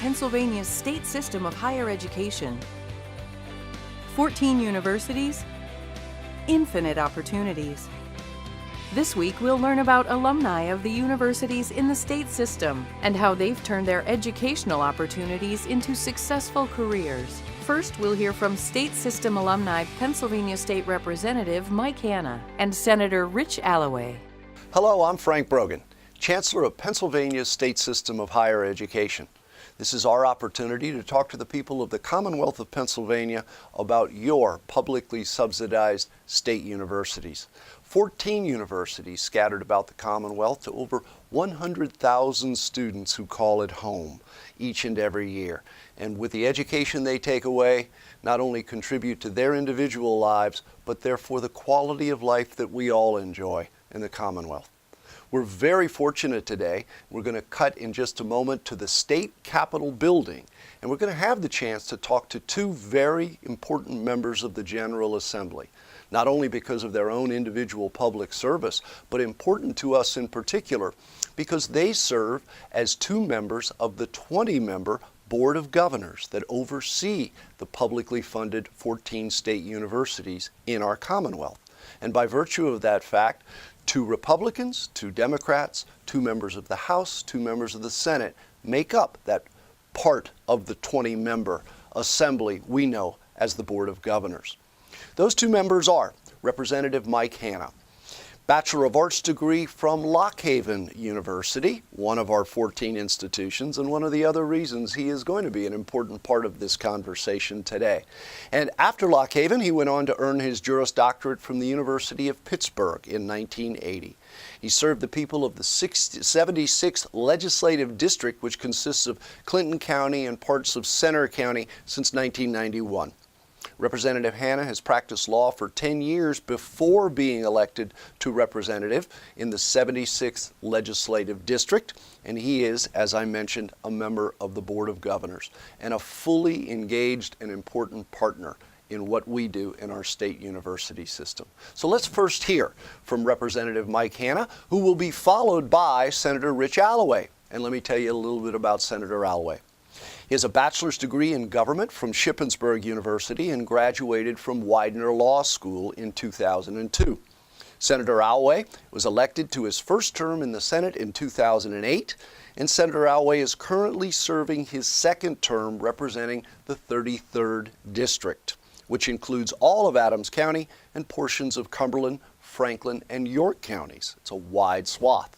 Pennsylvania's state system of higher education. 14 universities, infinite opportunities. This week, we'll learn about alumni of the universities in the state system and how they've turned their educational opportunities into successful careers. First, we'll hear from State System Alumni Pennsylvania State Representative Mike Hanna and Senator Rich Alloway. Hello, I'm Frank Brogan, Chancellor of Pennsylvania's State System of Higher Education. This is our opportunity to talk to the people of the Commonwealth of Pennsylvania about your publicly subsidized state universities. 14 universities scattered about the Commonwealth to over 100,000 students who call it home each and every year. And with the education they take away, not only contribute to their individual lives, but therefore the quality of life that we all enjoy in the Commonwealth. We're very fortunate today. We're going to cut in just a moment to the State Capitol building, and we're going to have the chance to talk to two very important members of the General Assembly, not only because of their own individual public service, but important to us in particular because they serve as two members of the 20-member Board of Governors that oversee the publicly funded 14 state universities in our Commonwealth. And by virtue of that fact, 2 Republicans, 2 Democrats, 2 members of the House, 2 members of the Senate make up that part of the 20-member assembly we know as the Board of Governors. Those 2 members are Representative Mike Hanna, Bachelor of Arts degree from Lock Haven University, one of our 14 institutions, and one of the other reasons he is going to be an important part of this conversation today. And after Lock Haven, he went on to earn his Juris Doctorate from the University of Pittsburgh in 1980. He served the people of the 76th Legislative District, which consists of Clinton County and parts of Center County, since 1991. Representative Hanna has practiced law for 10 years before being elected to representative in the 76th Legislative District, and he is, as I mentioned, a member of the Board of Governors and a fully engaged and important partner in what we do in our state university system. So let's first hear from Representative Mike Hanna, who will be followed by Senator Rich Alloway. And let me tell you a little bit about Senator Alloway. He has a bachelor's degree in government from Shippensburg University and graduated from Widener Law School in 2002. Senator Alloway was elected to his first term in the Senate in 2008, and Senator Alloway is currently serving his second term representing the 33rd District, which includes all of Adams County and portions of Cumberland, Franklin, and York counties. It's a wide swath.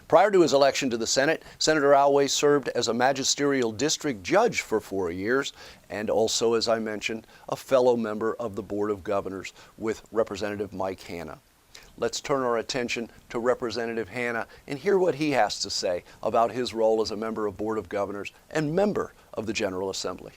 Prior to his election to the Senate, Senator Alloway served as a magisterial district judge for 4 years and also, as I mentioned, a fellow member of the Board of Governors with Representative Mike Hanna. Let's turn our attention to Representative Hanna and hear what he has to say about his role as a member of Board of Governors and member of the General Assembly.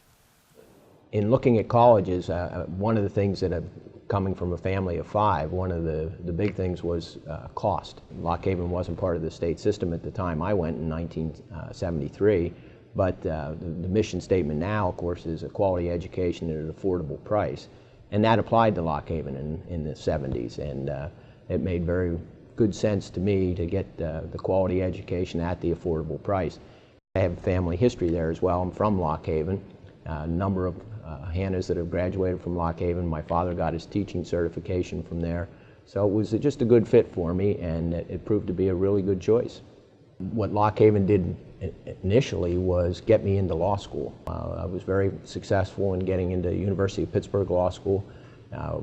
In looking at colleges, one of the things that coming from a family of 5, one of the big things was cost. Lock Haven wasn't part of the state system at the time I went in 1973, but the mission statement now, of course, is a quality education at an affordable price. And that applied to Lock Haven in the 70s, and it made very good sense to me to get the quality education at the affordable price. I have family history there as well. I'm from Lock Haven. A number of Hannas that have graduated from Lock Haven. My father got his teaching certification from there. So it was just a good fit for me, and it proved to be a really good choice. What Lock Haven did initially was get me into law school. I was very successful in getting into University of Pittsburgh Law School,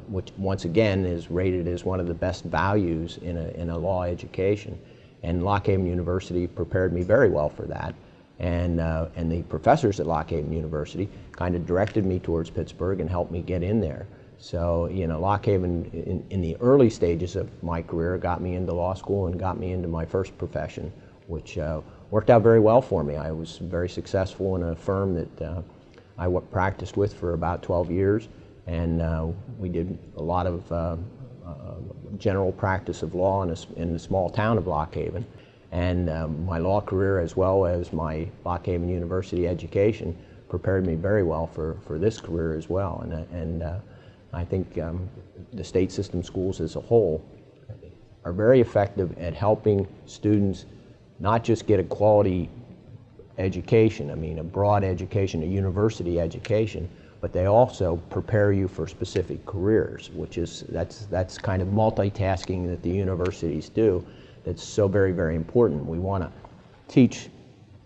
which once again is rated as one of the best values in a law education. And Lock Haven University prepared me very well for that. And the professors at Lock Haven University kind of directed me towards Pittsburgh and helped me get in there. So, you know, Lock Haven in the early stages of my career got me into law school and got me into my first profession, which worked out very well for me. I was very successful in a firm that I practiced with for about 12 years, and we did a lot of general practice of law in the small town of Lock Haven. And my law career, as well as my Lock Haven University education, prepared me very well for this career as well. And I think the state system schools as a whole are very effective at helping students not just get a quality education. I mean, a broad education, a university education, but they also prepare you for specific careers, which is, that's kind of multitasking that the universities do. That's so very, very important. We want to teach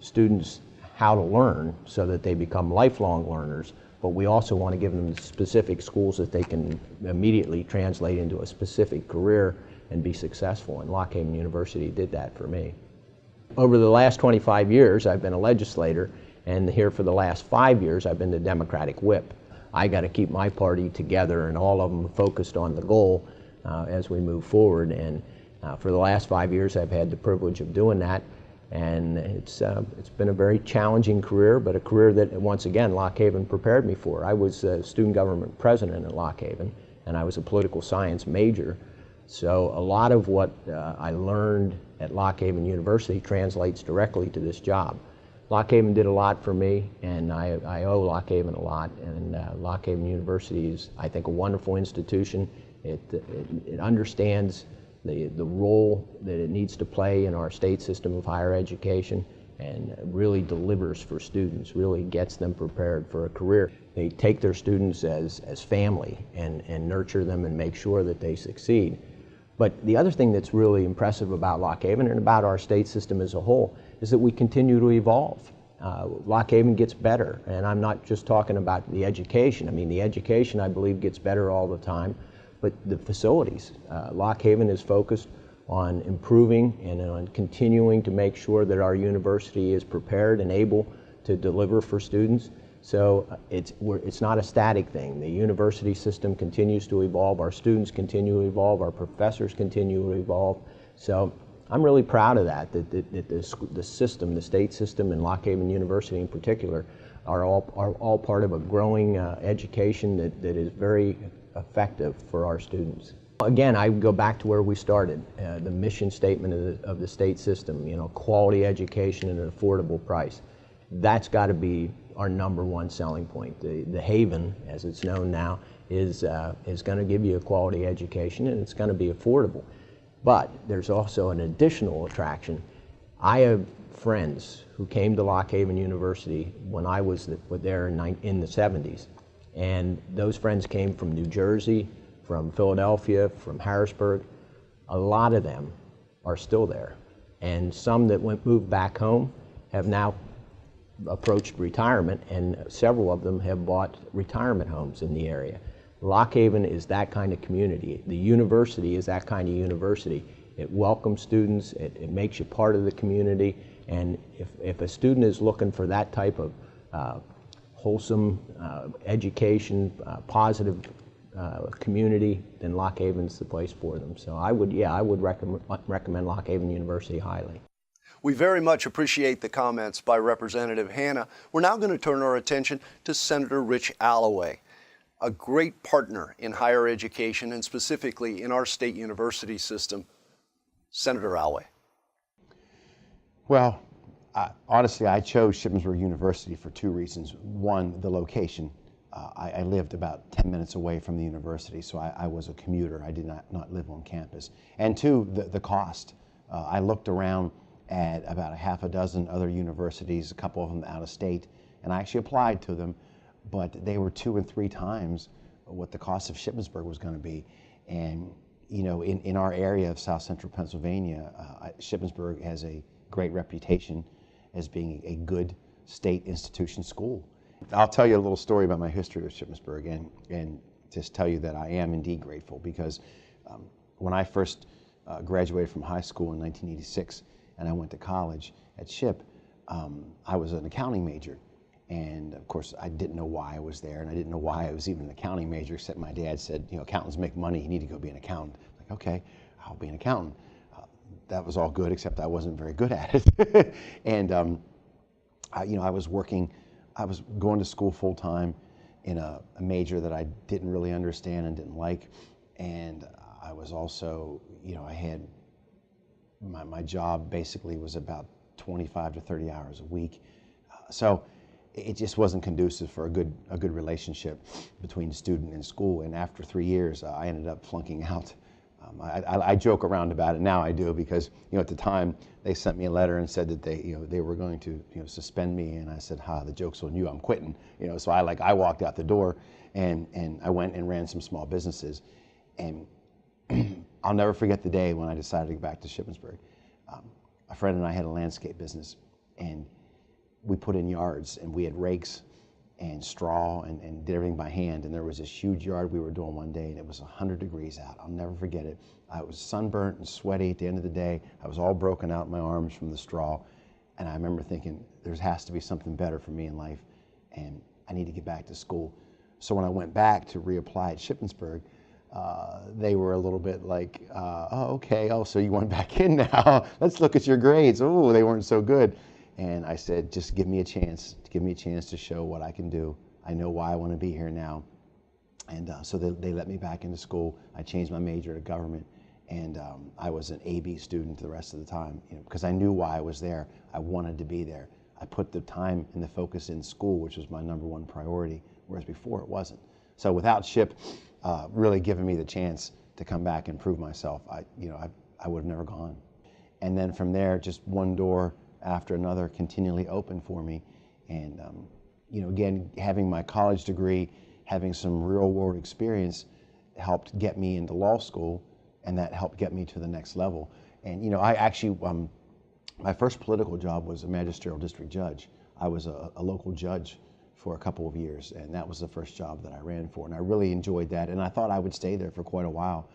students how to learn so that they become lifelong learners, but we also want to give them specific schools that they can immediately translate into a specific career and be successful. And Lock Haven University did that for me. Over the last 25 years, I've been a legislator, and here for the last 5 years, I've been the Democratic whip. I got to keep my party together and all of them focused on the goal as we move forward. And for the last 5 years, I've had the privilege of doing that. And it's been a very challenging career, but a career that, once again, Lock Haven prepared me for. I was a student government president at Lock Haven, and I was a political science major. So a lot of what I learned at Lock Haven University translates directly to this job. Lock Haven did a lot for me, and I owe Lock Haven a lot. And Lock Haven University is, I think, a wonderful institution. It understands the role that it needs to play in our state system of higher education, and really delivers for students, really gets them prepared for a career. They take their students as family and nurture them and make sure that they succeed. But the other thing that's really impressive about Lock Haven and about our state system as a whole is that we continue to evolve. Lock Haven gets better, and I'm not just talking about the education. I mean, the education, I believe, gets better all the time, but the facilities. Lock Haven is focused on improving and on continuing to make sure that our university is prepared and able to deliver for students. So it's not a static thing. The university system continues to evolve, our students continue to evolve, our professors continue to evolve. So I'm really proud of that the system, the state system, and Lock Haven University in particular, are all part of a growing education that is very effective for our students. Again, I go back to where we started, the mission statement of the state system, you know, quality education at an affordable price. That's got to be our #1 selling point. The Haven, as it's known now, is going to give you a quality education, and it's going to be affordable. But there's also an additional attraction. I have friends who came to Lock Haven University when I was there in the 70s. And those friends came from New Jersey, from Philadelphia, from Harrisburg. A lot of them are still there. And some that moved back home have now approached retirement, and several of them have bought retirement homes in the area. Lock Haven is that kind of community. The university is that kind of university. It welcomes students, it makes you part of the community, and if a student is looking for that type of wholesome education, positive community, then Lock Haven's the place for them. So I would recommend Lock Haven University highly. We very much appreciate the comments by Representative Hanna. We're now going to turn our attention to Senator Rich Alloway, a great partner in higher education and specifically in our state university system. Senator Alloway. Well, honestly, I chose Shippensburg University for two reasons. One, the location. I lived about 10 minutes away from the university, so I was a commuter. I did not live on campus. And two, the cost. I looked around at about a half a dozen other universities, a couple of them out of state, and I actually applied to them, but they were 2 and 3 times what the cost of Shippensburg was going to be. And you know, in our area of South Central Pennsylvania, Shippensburg has a great reputation as being a good state institution school. I'll tell you a little story about my history with Shippensburg, and just tell you that I am indeed grateful, because when I first graduated from high school in 1986 and I went to college at Shipp, I was an accounting major. And of course, I didn't know why I was there, and I didn't know why I was even an accounting major, except my dad said, you know, accountants make money, you need to go be an accountant. Like, okay, I'll be an accountant. That was all good, except I wasn't very good at it. And you know, I was going to school full time in a major that I didn't really understand and didn't like. And I was also, you know, I had, my job basically was about 25 to 30 hours a week. So it just wasn't conducive for a good relationship between student and school. And after 3 years, I ended up flunking out I joke around about it now. I do, because at the time they sent me a letter and said that they were going to suspend me, and I said, the joke's on you, I'm quitting. So I walked out the door and I went and ran some small businesses, and I'll never forget the day when I decided to go back to Shippensburg. A friend and I had a landscape business, and we put in yards, and we had rakes and straw and did everything by hand. And there was this huge yard we were doing one day, and it was 100 degrees out. I'll never forget it. I was sunburnt and sweaty at the end of the day. I was all broken out in my arms from the straw. And I remember thinking, there has to be something better for me in life, and I need to get back to school. So when I went back to reapply at Shippensburg, they were a little bit like, oh, okay, so you went back in now. Let's look at your grades. Oh, they weren't so good. And I said, just give me a chance. Give me a chance to show what I can do. I know why I want to be here now. And so they let me back into school. I changed my major to government, and I was an AB student the rest of the time, because I knew why I was there. I wanted to be there. I put the time and the focus in school, which was my #1 priority, whereas before it wasn't. So without SHIP really giving me the chance to come back and prove myself, I would have never gone. And then from there, just one door after another continually opened for me. And again, having my college degree, having some real world experience helped get me into law school, and that helped get me to the next level. And I actually, my first political job was a magisterial district judge. I was a local judge for a couple of years, and that was the first job that I ran for, and I really enjoyed that, and I thought I would stay there for quite a while.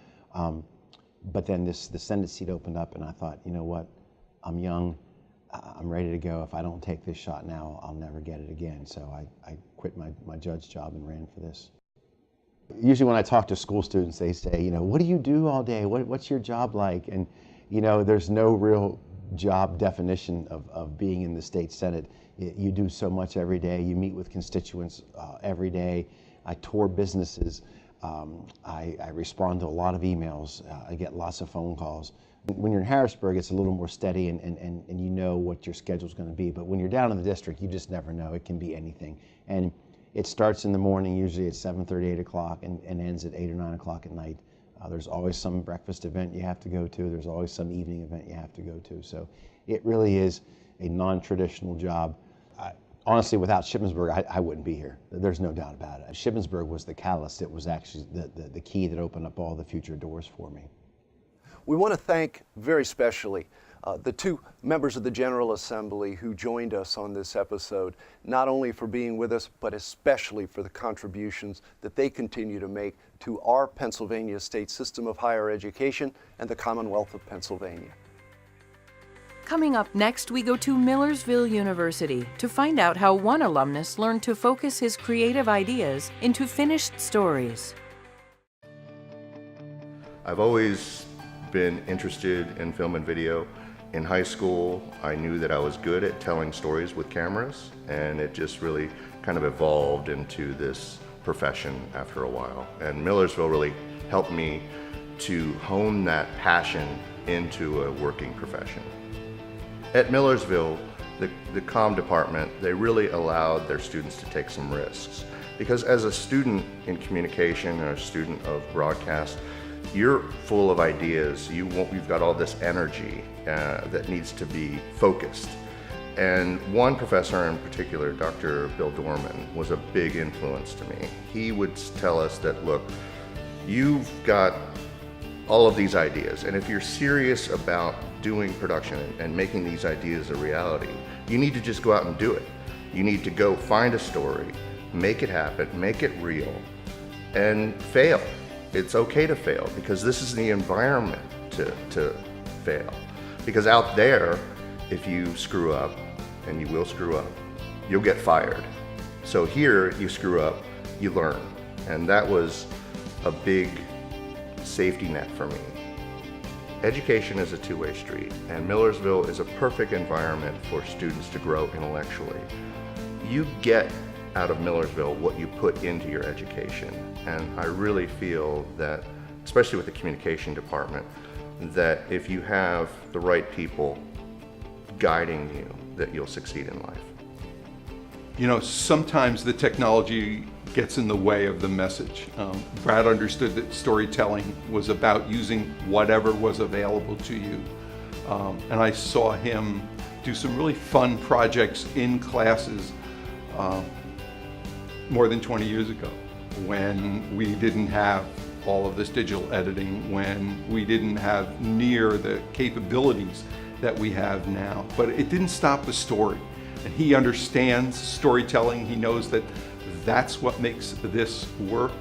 But then the Senate seat opened up, and I thought, you know what, I'm young, I'm ready to go. If I don't take this shot now, I'll never get it again. So I quit my judge job and ran for this. Usually when I talk to school students, they say, what do you do all day? What's your job like? And there's no real job definition of being in the state Senate. You do so much every day. You meet with constituents every day. I tour businesses. I respond to a lot of emails. I get lots of phone calls. When you're in Harrisburg, it's a little more steady, and you know what your schedule's going to be. But when you're down in the district, you just never know. It can be anything. And it starts in the morning, usually at 7:30, 8 o'clock, and ends at 8 or 9 o'clock at night. There's always some breakfast event you have to go to. There's always some evening event you have to go to. So it really is a non-traditional job. Honestly, without Shippensburg, I wouldn't be here. There's no doubt about it. Shippensburg was the catalyst. It was actually the key that opened up all the future doors for me. We want to thank very specially the two members of the General Assembly who joined us on this episode, not only for being with us, but especially for the contributions that they continue to make to our Pennsylvania state system of higher education and the Commonwealth of Pennsylvania. Coming up next, we go to Millersville University to find out how one alumnus learned to focus his creative ideas into finished stories. I've always been interested in film and video. In high school, I knew that I was good at telling stories with cameras, and it just really kind of evolved into this profession after a while. And Millersville really helped me to hone that passion into a working profession. At Millersville, the comm department, they really allowed their students to take some risks. Because as a student in communication or a student of broadcast, you're full of ideas. You've got all this energy that needs to be focused. And one professor in particular, Dr. Bill Dorman, was a big influence to me. He would tell us that, look, you've got all of these ideas, and if you're serious about doing production and making these ideas a reality, you need to just go out and do it. You need to go find a story, make it happen, make it real, and fail. It's okay to fail, because this is the environment to fail. Because out there, if you screw up, and you will screw up, you'll get fired. So here, you screw up, you learn. And that was a big safety net for me. Education is a two-way street, and Millersville is a perfect environment for students to grow intellectually. You get out of Millersville what you put into your education, and I really feel that, especially with the communication department, that if you have the right people guiding you, that you'll succeed in life. You know, sometimes the technology gets in the way of the message. Brad understood that storytelling was about using whatever was available to you. And I saw him do some really fun projects in classes more than 20 years ago, when we didn't have all of this digital editing, when we didn't have near the capabilities that we have now. But it didn't stop the story. And he understands storytelling. He knows that that's what makes this work.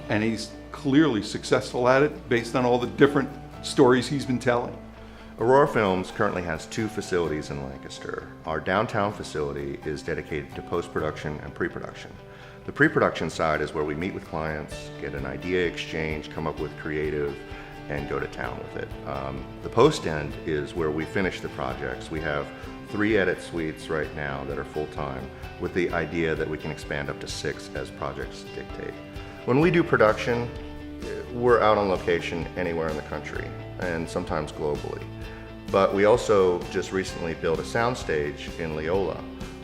And he's clearly successful at it based on all the different stories he's been telling. Aurora Films currently has 2 facilities in Lancaster. Our downtown facility is dedicated to post-production and pre-production. The pre-production side is where we meet with clients, get an idea exchange, come up with creative, and go to town with it. The post end is where we finish the projects. We have 3 edit suites right now that are full-time, with the idea that we can expand up to 6 as projects dictate. When we do production, we're out on location anywhere in the country, and sometimes globally. But we also just recently built a soundstage in Leola,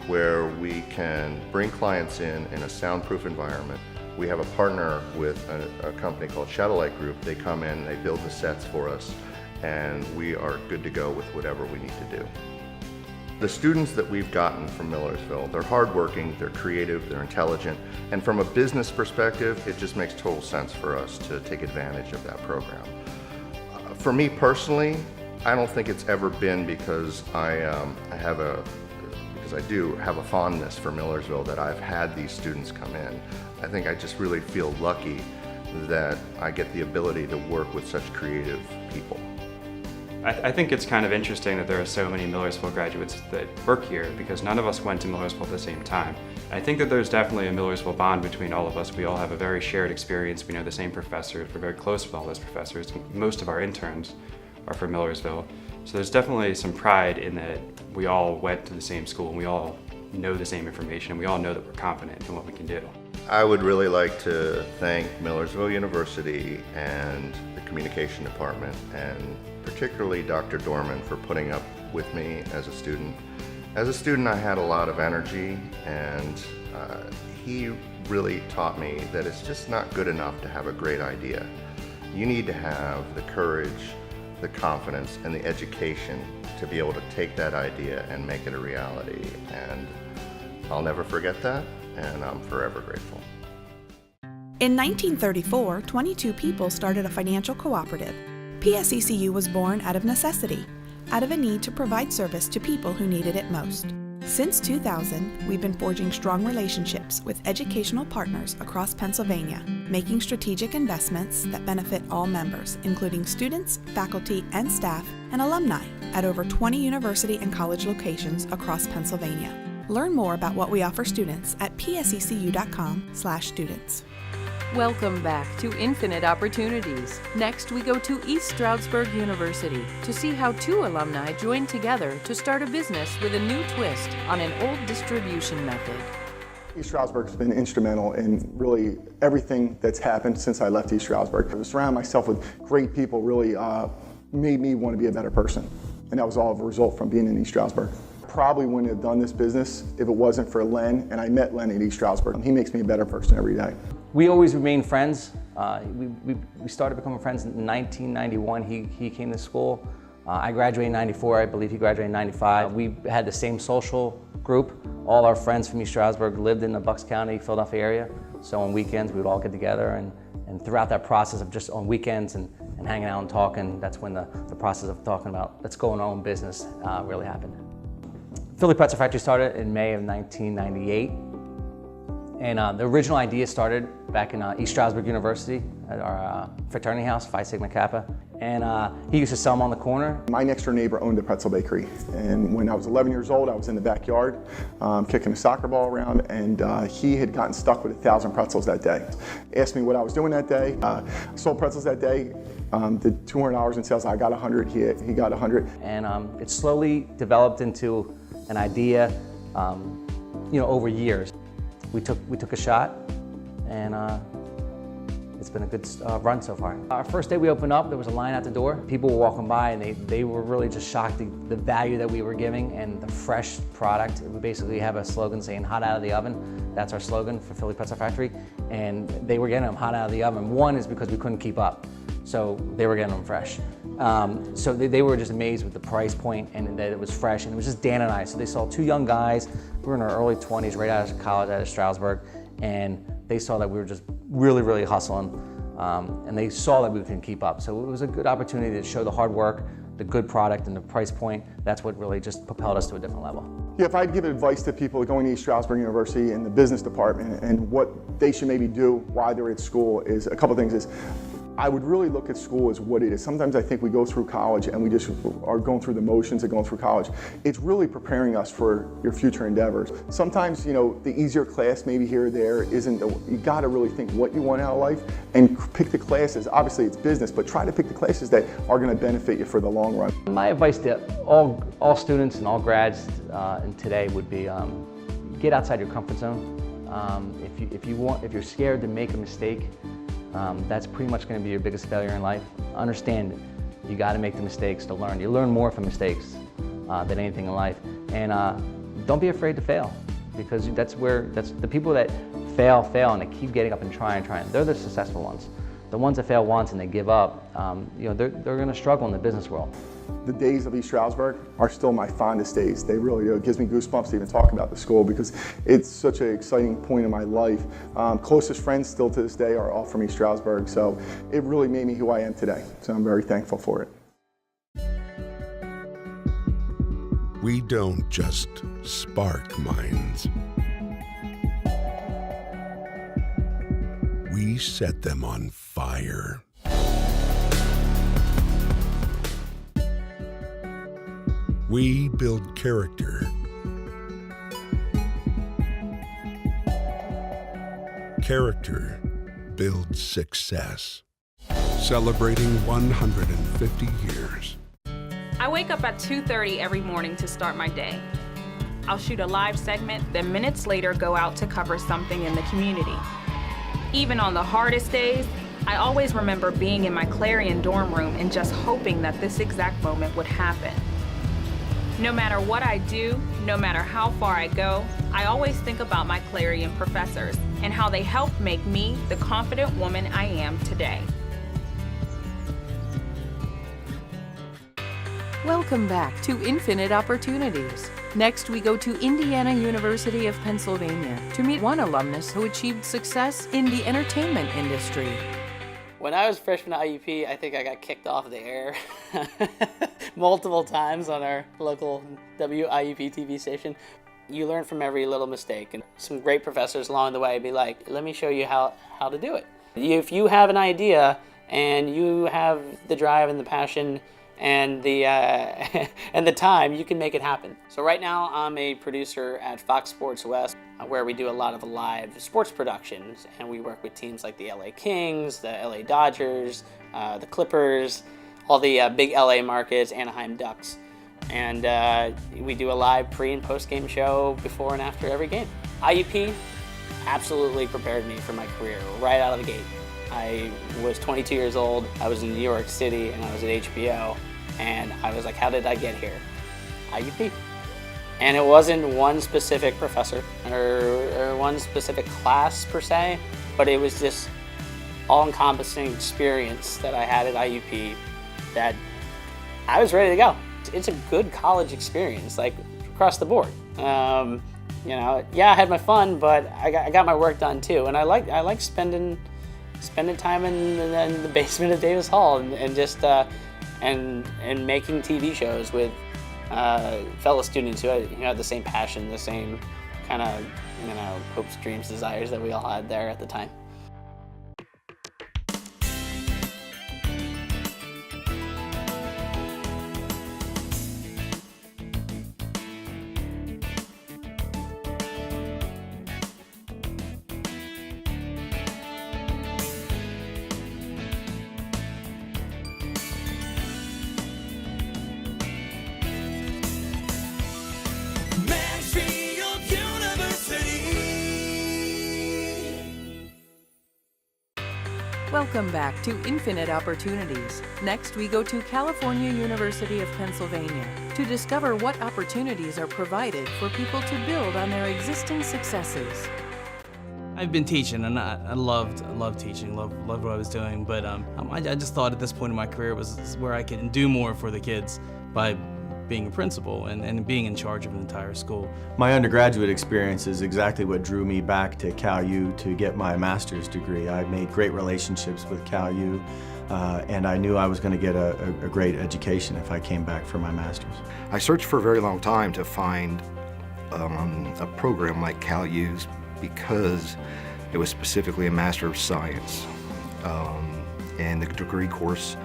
where we can bring clients in a soundproof environment. We have a partner with a company called Shadowlight Group. They come in, they build the sets for us, and we are good to go with whatever we need to do. The students that we've gotten from Millersville, they're hardworking, they're creative, they're intelligent, and from a business perspective, it just makes total sense for us to take advantage of that program. For me personally, I don't think it's ever been because I do have a fondness for Millersville that I've had these students come in. I think I just really feel lucky that I get the ability to work with such creative people. I think it's kind of interesting that there are so many Millersville graduates that work here, because none of us went to Millersville at the same time. I think that there's definitely a Millersville bond between all of us. We all have a very shared experience. We know the same professors. We're very close with all those professors. Most of our interns are from Millersville. So there's definitely some pride in that we all went to the same school and we all know the same information and we all know that we're confident in what we can do. I would really like to thank Millersville University and the communication department, and particularly Dr. Dorman for putting up with me as a student. As a student, I had a lot of energy, and he really taught me that it's just not good enough to have a great idea. You need to have the courage, the confidence, and the education to be able to take that idea and make it a reality. And I'll never forget that, and I'm forever grateful. In 1934, 22 people started a financial cooperative. PSECU was born out of necessity, out of a need to provide service to people who needed it most. Since 2000, we've been forging strong relationships with educational partners across Pennsylvania, making strategic investments that benefit all members, including students, faculty, and staff, and alumni at over 20 university and college locations across Pennsylvania. Learn more about what we offer students at psecu.com/students. Welcome back to Infinite Opportunities. Next, we go to East Stroudsburg University to see how 2 alumni joined together to start a business with a new twist on an old distribution method. East Stroudsburg has been instrumental in really everything that's happened since I left East Stroudsburg. To surround myself with great people really made me want to be a better person. And that was all a result from being in East Stroudsburg. Probably wouldn't have done this business if it wasn't for Len, and I met Len at East Stroudsburg. He makes me a better person every day. We always remain friends. We started becoming friends in 1991. He came to school. I graduated in 94. I believe he graduated in 95. We had the same social group. All our friends from East Stroudsburg lived in the Bucks County, Philadelphia area. So on weekends, we would all get together. And throughout that process of just on weekends and hanging out and talking, that's when the process of talking about let's go in our own business really happened. Philly Pretzel Factory started in May of 1998. And the original idea started back in East Stroudsburg University at our fraternity house, Phi Sigma Kappa. And he used to sell them on the corner. My next door neighbor owned a pretzel bakery. And when I was 11 years old, I was in the backyard kicking a soccer ball around, and he had gotten stuck with 1,000 pretzels that day. Asked me what I was doing that day. I sold pretzels that day, did $200 in sales. I got 100, he got 100. And it slowly developed into an idea, over years. We took a shot, and it's been a good run so far. Our first day we opened up, there was a line out the door. People were walking by and they were really just shocked at the value that we were giving and the fresh product. We basically have a slogan saying hot out of the oven. That's our slogan for Philly Pretzel Factory. And they were getting them hot out of the oven. One is because we couldn't keep up. So they were getting them fresh. So they were just amazed with the price point and that it was fresh, and it was just Dan and I. So they saw two young guys, we were in our early 20s, right out of college, out of Stroudsburg, and they saw that we were just really hustling, and they saw that we couldn't keep up. So it was a good opportunity to show the hard work, the good product, and the price point. That's what really just propelled us to a different level. Yeah, if I'd give advice to people going to East Stroudsburg University in the business department and what they should maybe do while they're at school is a couple things. I would really look at school as what it is. Sometimes I think we go through college and we just are going through the motions of going through college. It's really preparing us for your future endeavors. Sometimes, you know, the easier class maybe here or there isn't, you gotta really think what you want out of life and pick the classes. Obviously it's business, but try to pick the classes that are gonna benefit you for the long run. My advice to all students and all grads in today would be get outside your comfort zone. If you're scared to make a mistake, that's pretty much going to be your biggest failure in life. Understand, you got to make the mistakes to learn. You learn more from mistakes than anything in life. And don't be afraid to fail, because that's the people that fail, and they keep getting up and trying. They're the successful ones. The ones that fail once and they give up, you know, they're going to struggle in the business world. The days of East Stroudsburg are still my fondest days. They really do. It gives me goosebumps to even talk about the school because it's such an exciting point in my life. Closest friends still to this day are all from East Stroudsburg, so it really made me who I am today. So I'm very thankful for it. We don't just spark minds. We set them on fire. We build character. Character builds success. Celebrating 150 years. I wake up at 2:30 every morning to start my day. I'll shoot a live segment, then minutes later go out to cover something in the community. Even on the hardest days, I always remember being in my Clarion dorm room and just hoping that this exact moment would happen. No matter what I do, no matter how far I go, I always think about my Clarion professors and how they helped make me the confident woman I am today. Welcome back to Infinite Opportunities. Next, we go to Indiana University of Pennsylvania to meet one alumnus who achieved success in the entertainment industry. When I was freshman at IUP, I think I got kicked off the air multiple times on our local WIUP TV station. You learn from every little mistake, and some great professors along the way be like, let me show you how to do it. If you have an idea and you have the drive and the passion and the and the time, you can make it happen. So right now I'm a producer at Fox Sports West, where we do a lot of live sports productions, and we work with teams like the LA Kings, the LA Dodgers, the Clippers, all the big LA markets, Anaheim Ducks. And we do a live pre and post game show before and after every game. IUP absolutely prepared me for my career right out of the gate. I was 22 years old, I was in New York City, and I was at HBO, and I was like, how did I get here? IUP. And it wasn't one specific professor or one specific class per se, but it was this all-encompassing experience that I had at IUP that I was ready to go. It's a good college experience, like across the board. You know, yeah, I had my fun, but I got my work done too, and I like spending time in the basement of Davis Hall and just and making TV shows with fellow students who had the same passion, the same kind of hopes, dreams, desires that we all had there at the time. Welcome back to Infinite Opportunities. Next, we go to California University of Pennsylvania to discover what opportunities are provided for people to build on their existing successes. I've been teaching, and I loved teaching, loved what I was doing, but I just thought at this point in my career was where I could do more for the kids by being a principal and being in charge of an entire school. My undergraduate experience is exactly what drew me back to Cal U to get my master's degree. I made great relationships with Cal U, and I knew I was going to get a great education if I came back for my master's. I searched for a very long time to find a program like Cal U's because it was specifically a Master of Science, and the degree course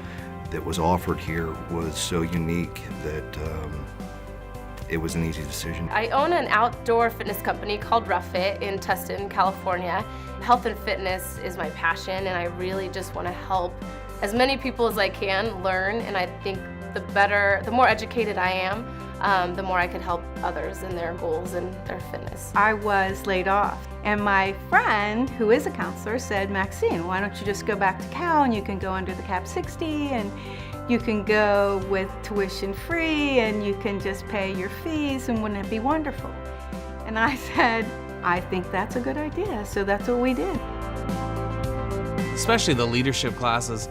that was offered here was so unique that it was an easy decision. I own an outdoor fitness company called Rough Fit in Tustin, California. Health and fitness is my passion, and I really just want to help as many people as I can learn, and I think the more educated I am, the more I can help others in their goals and their fitness. I was laid off, and my friend, who is a counselor, said, Maxine, why don't you just go back to Cal and you can go under the Cap 60 and you can go with tuition free and you can just pay your fees, and wouldn't it be wonderful? And I said, I think that's a good idea, so that's what we did. Especially the leadership classes,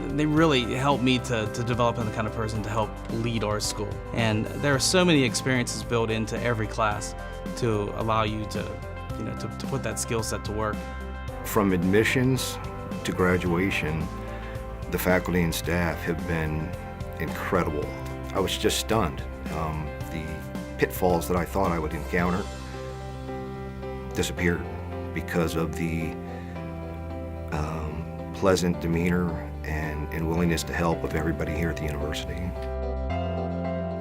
they really helped me to develop into the kind of person to help lead our school. And there are so many experiences built into every class to allow you to put that skill set to work. From admissions to graduation, the faculty and staff have been incredible. I was just stunned. The pitfalls that I thought I would encounter disappeared because of the pleasant demeanor and willingness to help of everybody here at the university.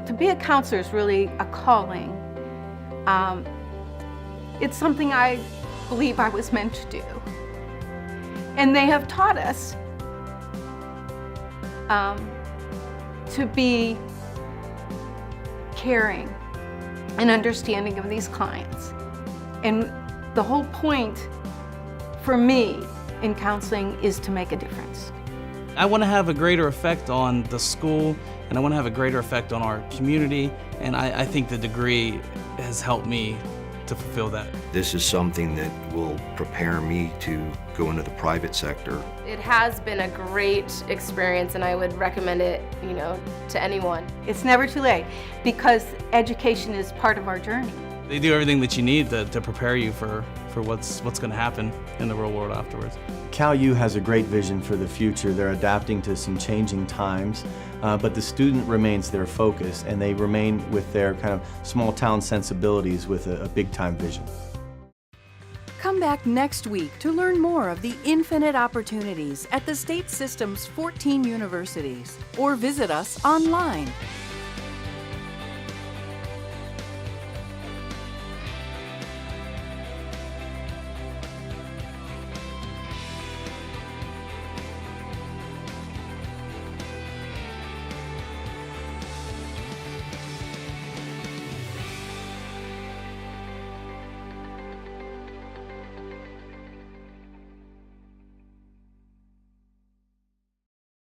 To be a counselor is really a calling. It's something I believe I was meant to do. And they have taught us to be caring and understanding of these clients. And the whole point for me in counseling is to make a difference. I want to have a greater effect on the school, and I want to have a greater effect on our community, and I think the degree has helped me to fulfill that. This is something that will prepare me to go into the private sector. It has been a great experience, and I would recommend it, to anyone. It's never too late, because education is part of our journey. They do everything that you need to prepare you for what's going to happen in the real world afterwards. Cal U has a great vision for the future. They're adapting to some changing times, but the student remains their focus, and they remain with their kind of small town sensibilities with a big time vision. Come back next week to learn more of the infinite opportunities at the state system's 14 universities, or visit us online.